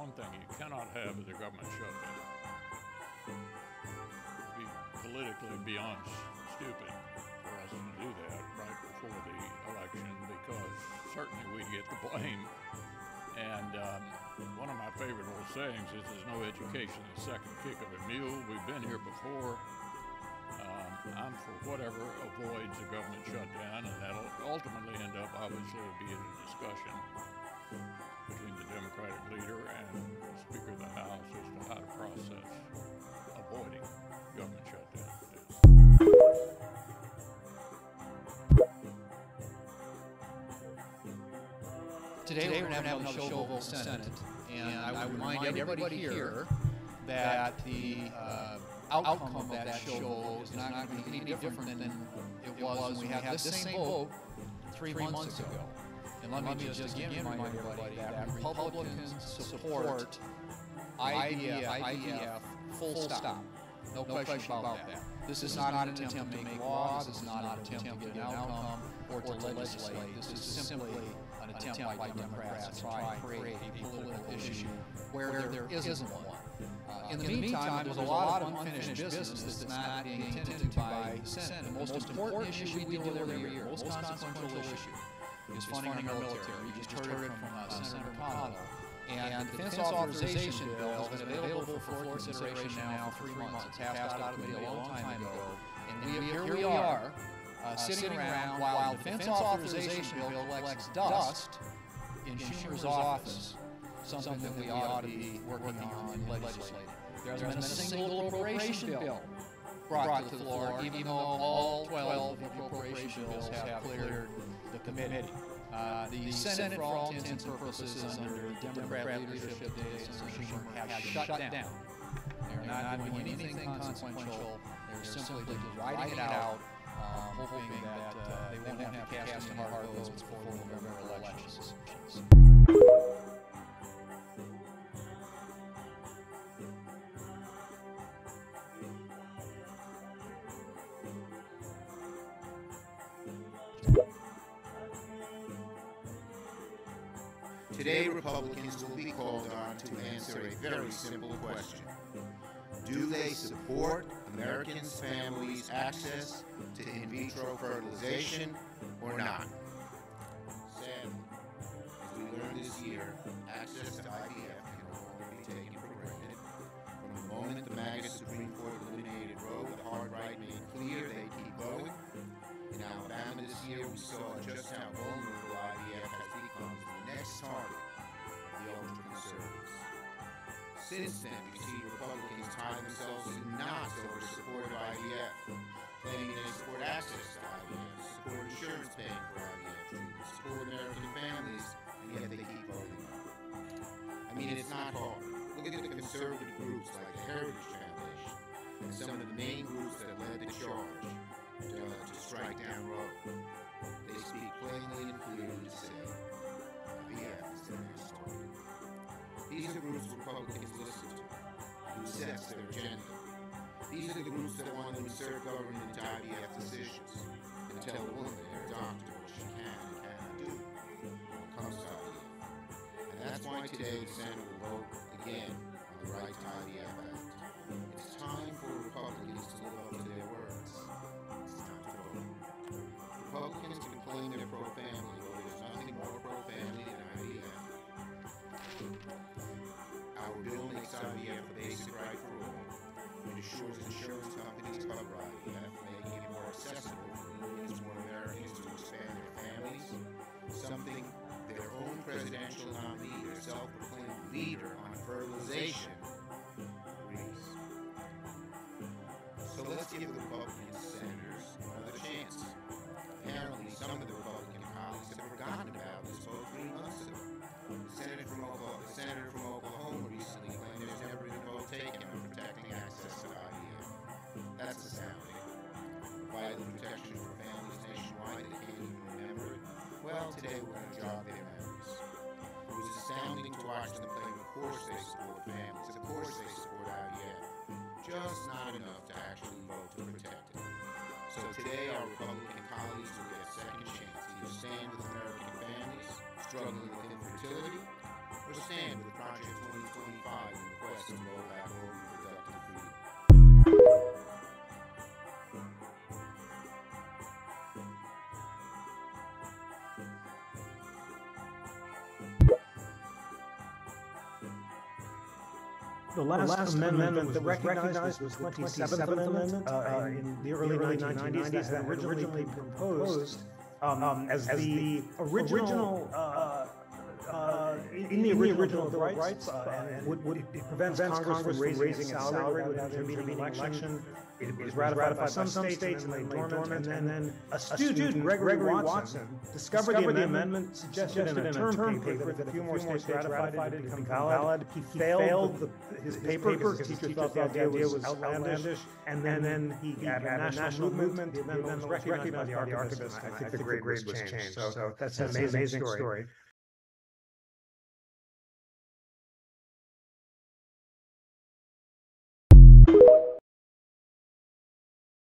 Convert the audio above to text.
one thing you cannot have is a government shutdown. It'd be politically beyond stupid for us to do that right before the election, because certainly we get the blame. And one of my favorite old sayings is, there's no education in the second kick of a mule. We've been here before. I'm for whatever avoids a government shutdown, and that'll ultimately end up, obviously, being a discussion between the Democratic leader and the Speaker of the House as to how to process avoiding government shutdown. Today we're going to have another show vote Senate, and I would remind everybody here that the outcome of that show vote is not going to be any different than it was when we had this same vote 3 months ago. And let me just again remind everybody that Republicans support IDF full stop. No question about that. This is not an attempt to make laws. This is not an attempt to get an outcome or to legislate. This is simply an attempt by Democrats to try and create a political issue where there isn't one. In the meantime, there's a lot of unfinished business that's not being attended to by the Senate. The most important issue we deal with every year, most consequential issue, is funding our military. You just heard it from Senator McConnell. And the Defense Authorization Bill has been available for floor consideration now for 3 months. It passed out of committee a long time ago. And here we are, sitting around while the Defense Authorization Bill collects dust in Schumer's office, something that we ought to be working on and legislating. There's been a single appropriation bill brought to the floor, even though all 12 of the appropriation bills have cleared the committee. The Senate, for all intents and purposes, under the Democrat leadership today, Senator Schumer has shut down. They're not doing anything consequential. They're simply just riding it out, hoping that they won't have to cast any hard votes before the November elections. Today, Republicans will be called on to answer a very simple question. Do they support Americans' families' access to in vitro fertilization or not? Sadly, as we learned this year, access to IVF can no longer be taken for granted. From the moment the MAGA Supreme Court eliminated Roe, the hard right made clear they keep going. In Alabama this year, we saw just how vulnerable IVF has become to the next target of the ultra-conservatives. Since then, we see Republicans tie themselves in knots over support of IVF, claiming they support access to IVF, support insurance paying for IVF treatment, support American families, and yet they keep voting on it. I mean, it's not hard. Look at the conservative groups like the Heritage Foundation and some of the main groups that led the charge to strike down Roe. They speak plainly and clearly to say IVF is their next target. These are groups Republicans listen to, who sets their agenda. These are the groups that want to insert government into IVF decisions and tell a woman, their doctor, what she can and cannot do when it comes to IVF. And that's why today the Senate will vote again on the Right to IVF Act. It's time for Republicans to live up to their words. It's time to vote. Republicans can claim they're pro-family, but there's nothing more pro-family than IVF. Our bill makes IVF a basic right for all. It assures insurance companies cover IVF, making it more accessible for millions more Americans to expand their families, something their own presidential nominee, their self-proclaimed leader on fertilization, agrees. So let's give the Republican senators another chance. Apparently, some of the Republican colleagues have forgotten about this vote 3 months ago. The senator from Oklahoma recently claimed there's never been a vote taken on protecting access to IVF. That's astounding. Vital protection for families nationwide that can't even remember it. Well, today we're going to jog their memories. It was astounding to watch them claim, of course they support families, of course they support IVF. Just not enough to actually vote to protect it. So today our Republican colleagues will get a second chance to either stand with American families struggling with infertility or stand with Project 2020 The last amendment that was recognized was the 27th Amendment in the early 1990s that had originally been proposed as the original in the original Bill of Rights, and it prevents Congress from raising its salary without intervening election. It was ratified by some states and then lay dormant, and then a student, Gregory Watson, discovered the amendment, suggested in a term paper that if a few more states ratified it, become valid. He failed his paper because his teacher thought the idea was outlandish, and then he had a national movement. The amendment was recognized by the archivists, and I think the grade was changed. So that's an amazing story.